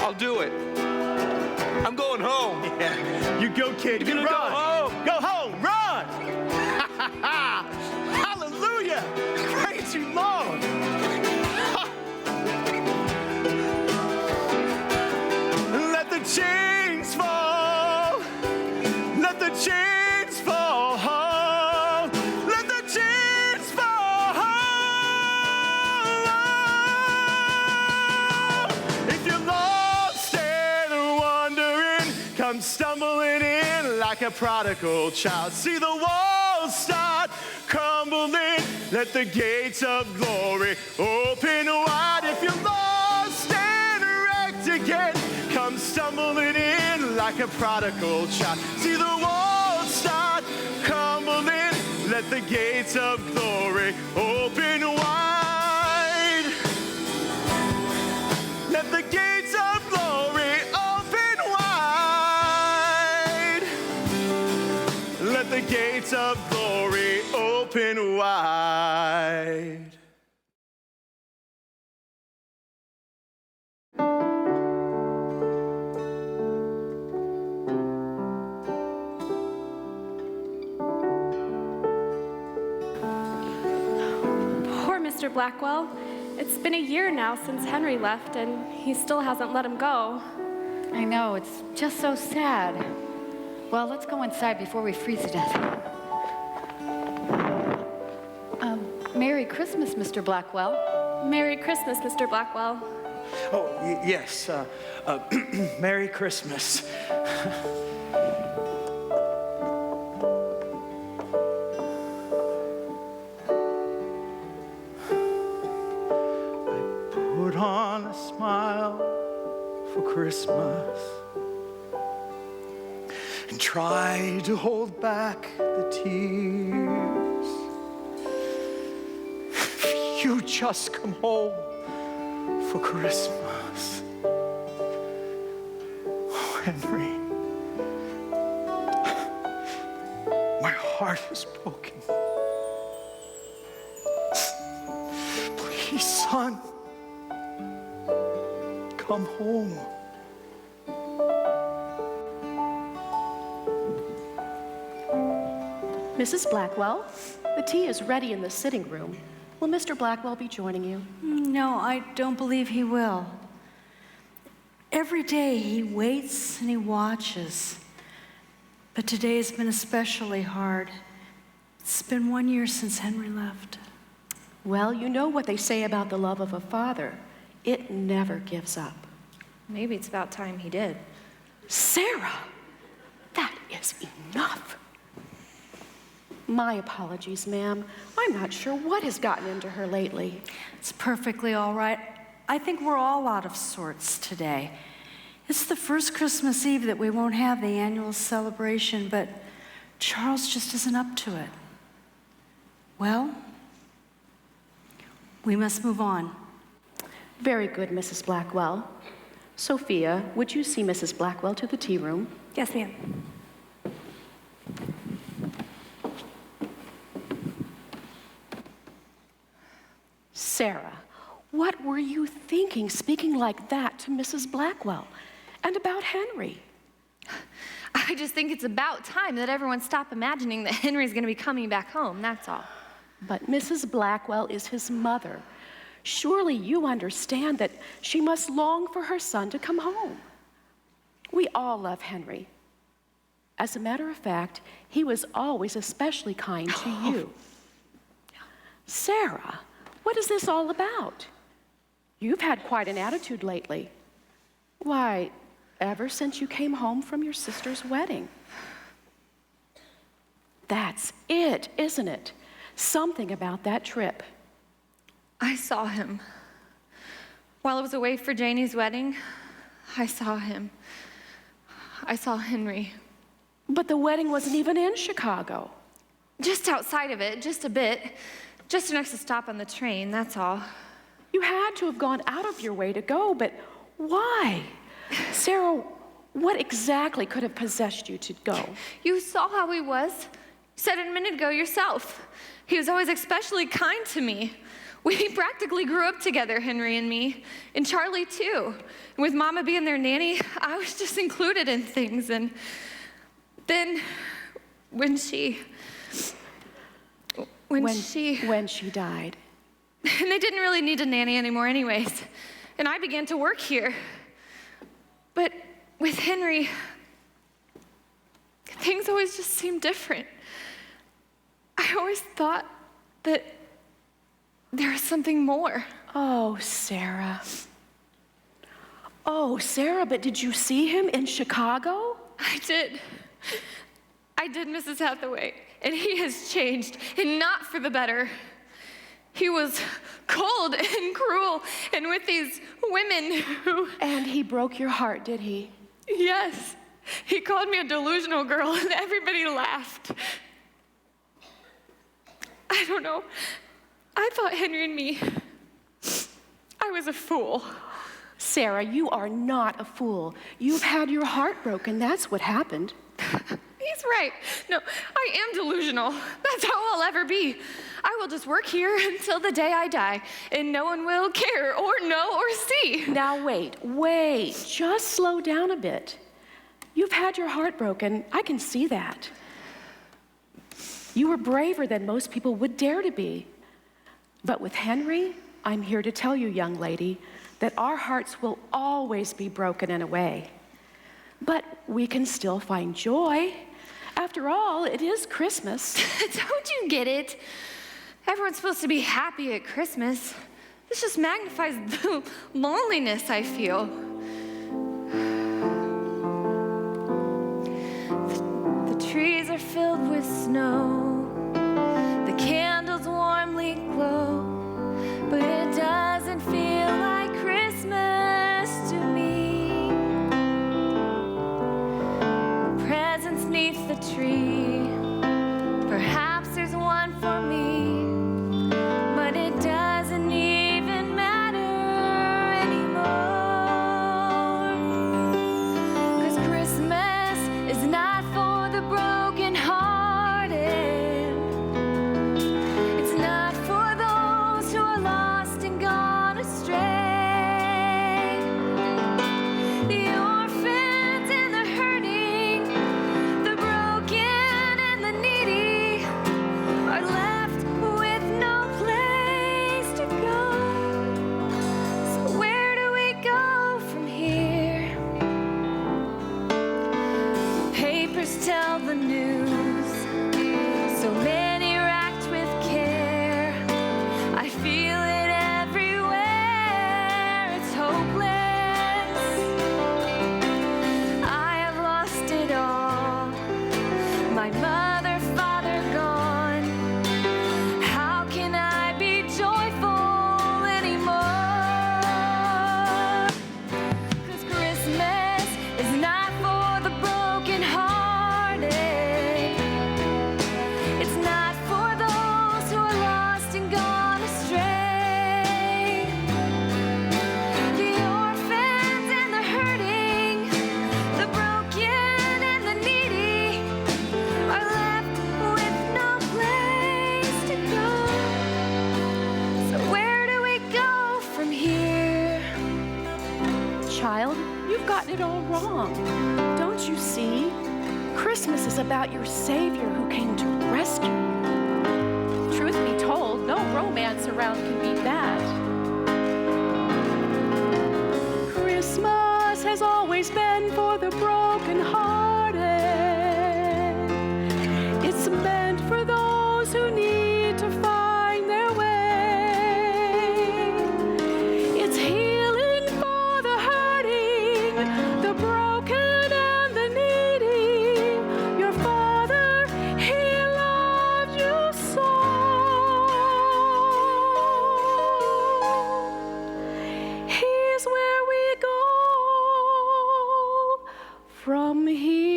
I'll do it. I'm going home. Yeah. You go, kid. You run. Go home. Go home. Run. Hallelujah. Praise you, Lord. Let the chains fall. Let the chains fall. Let the chains fall. If you're lost and wandering, come stumbling in like a prodigal child. See the walls start crumbling, let the gates of glory open wide. If you're lost and wrecked again, come stumbling in like a prodigal child. See the walls start crumbling, let the gates of glory open wide. Let the gates of glory open wide. Let the gates of glory open wide. Poor Mr. Blackwell. It's been a year now since Henry left, and he still hasn't let him go. I know, it's just so sad. Well, let's go inside before we freeze to death. Merry Christmas, Mr. Blackwell. Merry Christmas, Mr. Blackwell. Oh, yes. Merry Christmas. Put on a smile for Christmas and try to hold back the tears. You just come home for Christmas. Oh, Henry, my heart is broken. Please, son, come home. Mrs. Blackwell, the tea is ready in the sitting room. Will Mr. Blackwell be joining you? No, I don't believe he will. Every day he waits and he watches. But today has been especially hard. It's been 1 year since Henry left. Well, you know what they say about the love of a father. It never gives up. Maybe it's about time he did. Sarah, that is enough. My apologies, ma'am. I'm not sure what has gotten into her lately. It's perfectly all right. I think we're all out of sorts today. It's the first Christmas Eve that we won't have the annual celebration, but Charles just isn't up to it. Well, we must move on. Very good, Mrs. Blackwell. Sophia, would you see Mrs. Blackwell to the tea room? Yes, ma'am. Sarah, what were you thinking speaking like that to Mrs. Blackwell? And about Henry? I just think it's about time that everyone stop imagining that Henry's going to be coming back home, that's all. But Mrs. Blackwell is his mother. Surely you understand that she must long for her son to come home. We all love Henry. As a matter of fact, he was always especially kind to you. Sarah, what is this all about? You've had quite an attitude lately. Why, ever since you came home from your sister's wedding. That's it, isn't it? Something about that trip. I saw him. While I was away for Janie's wedding, I saw him. I saw Henry. But the wedding wasn't even in Chicago. Just outside of it, just a bit. Just enough to stop on the train, that's all. You had to have gone out of your way to go, but why? Sarah, what exactly could have possessed you to go? You saw how he was. You said it a minute ago yourself. He was always especially kind to me. We practically grew up together, Henry and me, and Charlie too. And with Mama being their nanny, I was just included in things. And then when she died. And they didn't really need a nanny anymore anyways. And I began to work here. But with Henry, things always just seemed different. I always thought that there was something more. Oh, Sarah. Oh, Sarah, but did you see him in Chicago? I did, Mrs. Hathaway. And he has changed, and not for the better. He was cold and cruel, and with these women who... And he broke your heart, did he? Yes. He called me a delusional girl, and everybody laughed. I don't know. I thought Henry and me, I was a fool. Sarah, you are not a fool. You've had your heart broken. That's what happened. He's right. No, I am delusional. That's how I'll ever be. I will just work here until the day I die, and no one will care or know or see. Now wait. Just slow down a bit. You've had your heart broken. I can see that. You were braver than most people would dare to be. But with Henry, I'm here to tell you, young lady, that our hearts will always be broken in a way. But we can still find joy. After all, it is Christmas. Don't you get it? Everyone's supposed to be happy at Christmas. This just magnifies the loneliness I feel. The trees are filled with snow. The candles warmly glow. But it doesn't feel like Christmas to me. Presents 'neath the tree. Perhaps there's one for me, but it doesn't even matter anymore. 'Cause Christmas is not for the broken-hearted. it all wrong. Don't you see? Christmas is about your Savior who came to rescue you. Truth be told, no romance around can beat that. Christmas has always been for the broken-hearted. It's meant for those who need to find their way. It's healing for the hurting, the broken and the needy. Your Father, He loves you so. He's where we go from here.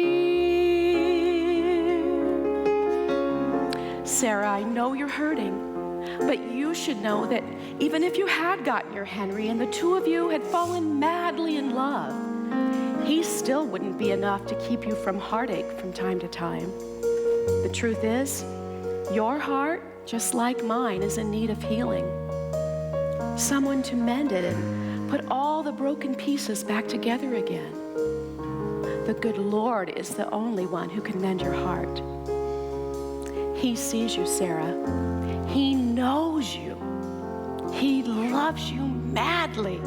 Sarah, I know you're hurting, but you should know that even if you had gotten your Henry and the two of you had fallen madly in love, he still wouldn't be enough to keep you from heartache from time to time. The truth is, your heart, just like mine, is in need of healing. Someone to mend it and put all the broken pieces back together again. The good Lord is the only one who can mend your heart. He sees you, Sarah. He knows you. He loves you madly.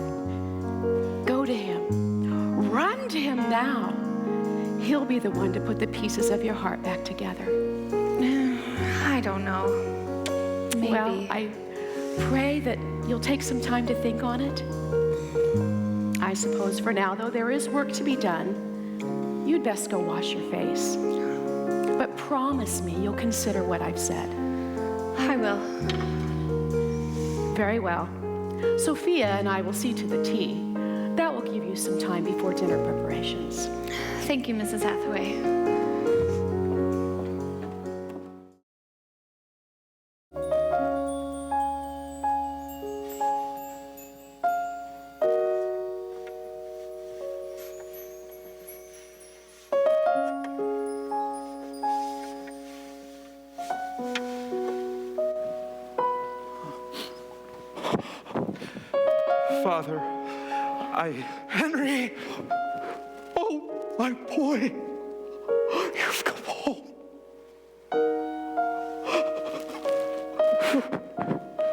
Go to him. Run to him now. He'll be the one to put the pieces of your heart back together. I don't know. Maybe. Well, I pray that you'll take some time to think on it. I suppose for now, though there is work to be done, you'd best go wash your face. But promise me you'll consider what I've said. I will. Very well. Sophia and I will see to the tea. That will give you some time before dinner preparations. Thank you, Mrs. Hathaway. Father, Henry! Oh, my boy! You've come home.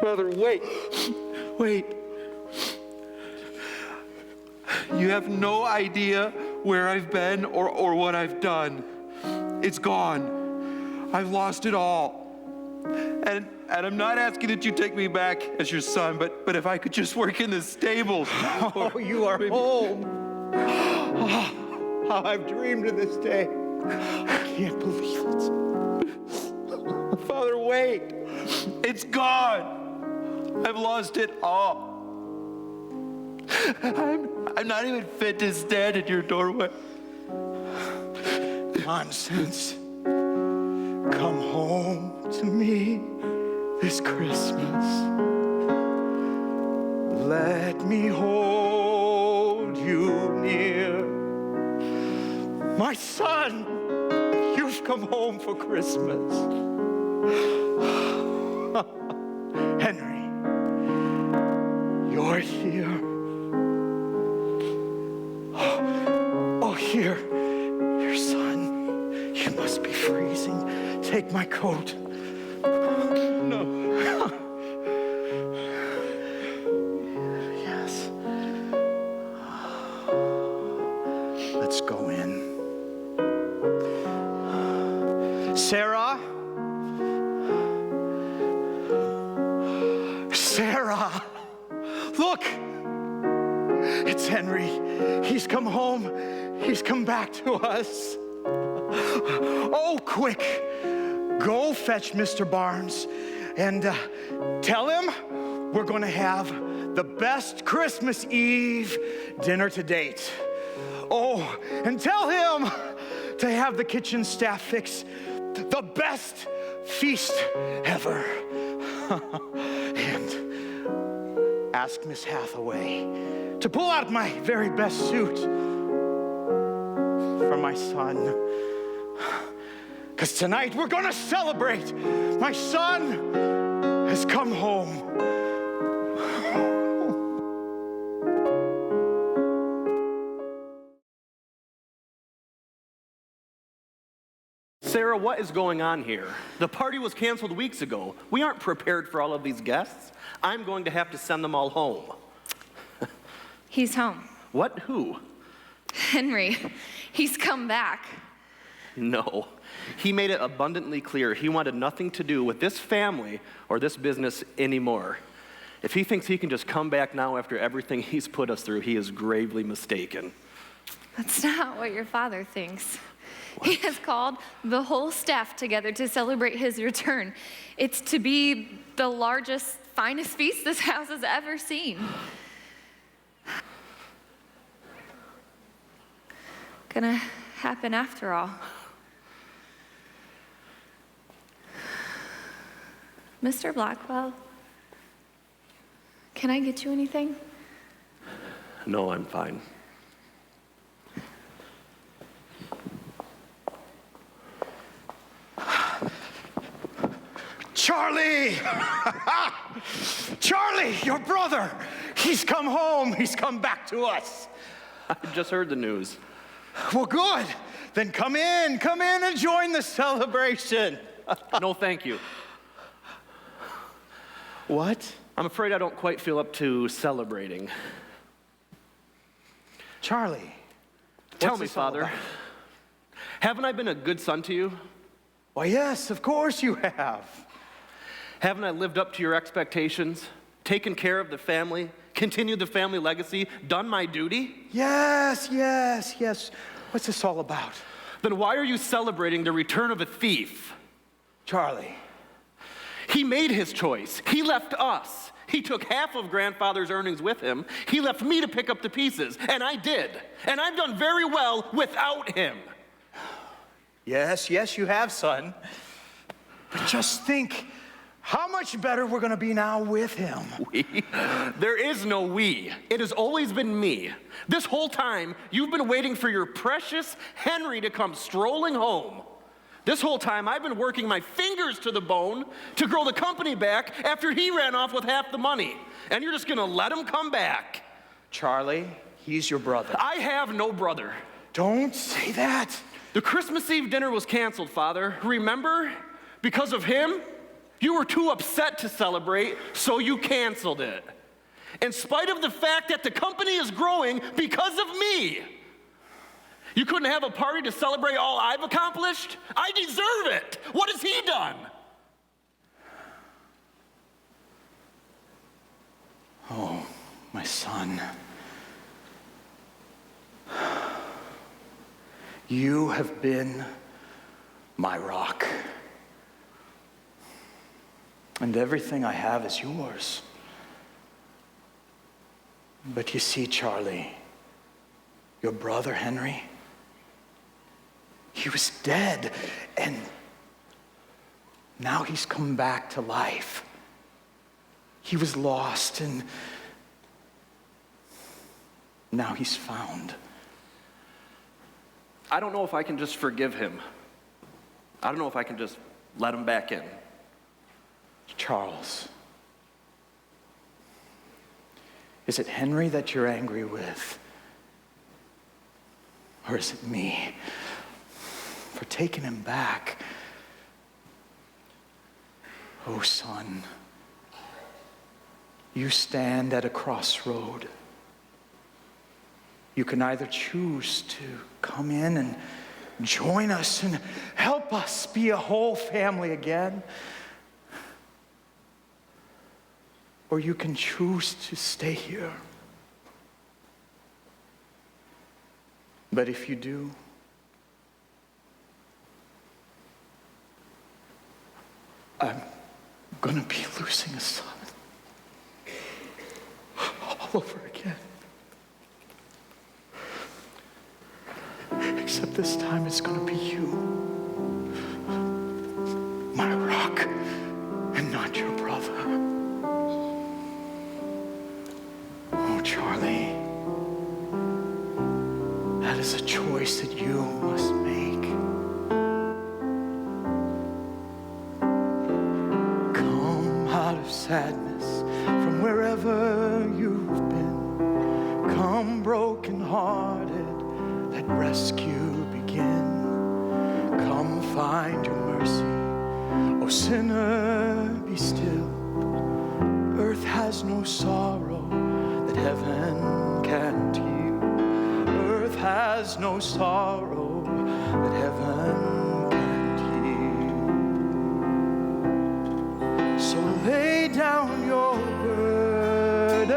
Father, wait. You have no idea where I've been or what I've done. It's gone. I've lost it all. And I'm not asking that you take me back as your son, but if I could just work in the stables. Oh, you are home. Oh, how I've dreamed of this day. I can't believe it. Father, wait. It's gone. I've lost it all. I'm not even fit to stand at your doorway. Nonsense. Come home to me this Christmas. Let me hold you near. My son, you've come home for Christmas. Henry, you're here. Oh, here, your son. You must be freezing. Take my coat. No. Yes. Let's go in. Sarah? Sarah! Look! It's Henry. He's come home. He's come back to us. Oh, quick! Go fetch Mr. Barnes and tell him we're going to have the best Christmas Eve dinner to date. Oh, and tell him to have the kitchen staff fix the best feast ever. And ask Miss Hathaway to pull out my very best suit for my son. Because tonight we're going to celebrate. My son has come home. Sarah, what is going on here? The party was canceled weeks ago. We aren't prepared for all of these guests. I'm going to have to send them all home. He's home. What? Who? Henry. He's come back. No. He made it abundantly clear he wanted nothing to do with this family or this business anymore. If he thinks he can just come back now after everything he's put us through, he is gravely mistaken. That's not what your father thinks. What? He has called the whole staff together to celebrate his return. It's to be the largest, finest feast this house has ever seen. Gonna happen after all. Mr. Blackwell, can I get you anything? No, I'm fine. Charlie! Charlie, your brother! He's come home. He's come back to us. I just heard the news. Well, good. Then come in and join the celebration. No, thank you. What? I'm afraid I don't quite feel up to celebrating. Charlie, tell me, Father, haven't I been a good son to you? Why, yes, of course you have. Haven't I lived up to your expectations, taken care of the family, continued the family legacy, done my duty? Yes. What's this all about? Then why are you celebrating the return of a thief? Charlie. He made his choice. He left us. He took half of grandfather's earnings with him. He left me to pick up the pieces, and I did. And I've done very well without him. Yes, you have, son. But just think how much better we're going to be now with him. We? There is no we. It has always been me. This whole time, you've been waiting for your precious Henry to come strolling home. This whole time, I've been working my fingers to the bone to grow the company back after he ran off with half the money. And you're just going to let him come back. Charlie, he's your brother. I have no brother. Don't say that. The Christmas Eve dinner was canceled, Father. Remember? Because of him, you were too upset to celebrate, so you canceled it. In spite of the fact that the company is growing because of me. You couldn't have a party to celebrate all I've accomplished? I deserve it. What has he done? Oh, my son. You have been my rock. And everything I have is yours. But you see, Charlie, your brother Henry, he was dead, and now he's come back to life. He was lost, and now he's found. I don't know if I can just forgive him. I don't know if I can just let him back in. Charles, is it Henry that you're angry with? Or is it me for taking him back? Oh, son, you stand at a crossroad. You can either choose to come in and join us and help us be a whole family again, or you can choose to stay here. But if you do, I'm gonna be losing a son all over again. Except this time it's gonna be you, my rock, and not your brother. Oh, Charlie, that is a choice that you must make. Come out of sadness from wherever you've been. Come broken-hearted, let rescue begin. Come find your mercy. O sinner, be still. Earth has no sorrow that heaven can't heal. Earth has no sorrow that heaven can't heal. So lay down your burden,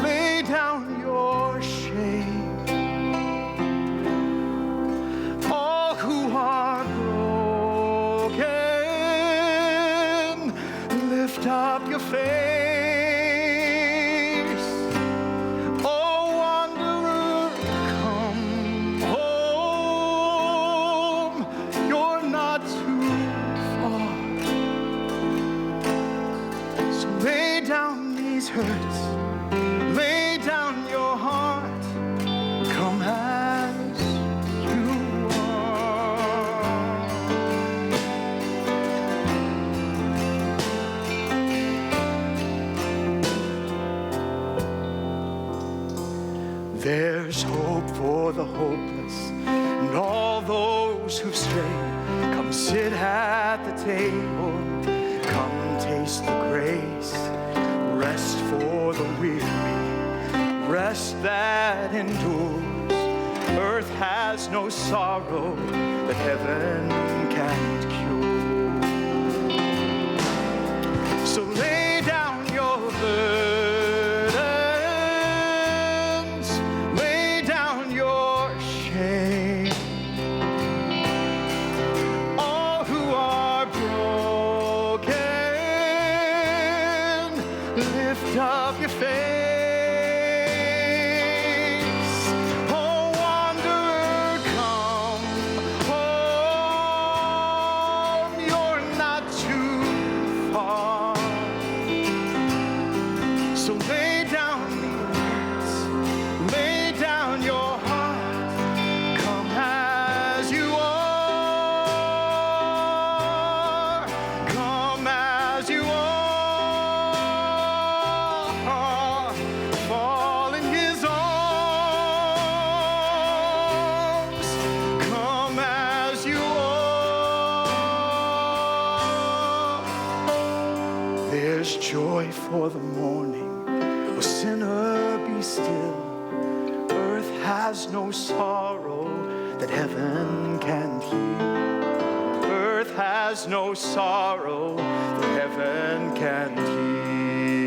lay down your shame. All who are broken, lift up your face. Oh, wanderer, come home. You're not too far. So lay down these hurts, lay down your heart. Come as you are. There's hope for the hopeless and all those who've strayed. Come sit at the table, come taste the grace. Rest for the weary, rest that endures. Earth has no sorrow that heaven can't cure. So lay down your burdens, lay down your shame. All who are broken, lift up your face. Oh, wanderer, come home. You're not too far. So lay down these, lay down your heart. Come as you are. Come as you are. Fall in his arms. Come as you are. There's joy for the morning. O sinner, be still. Earth has no sorrow that heaven can't heal. Earth has no sorrow that heaven can't heal.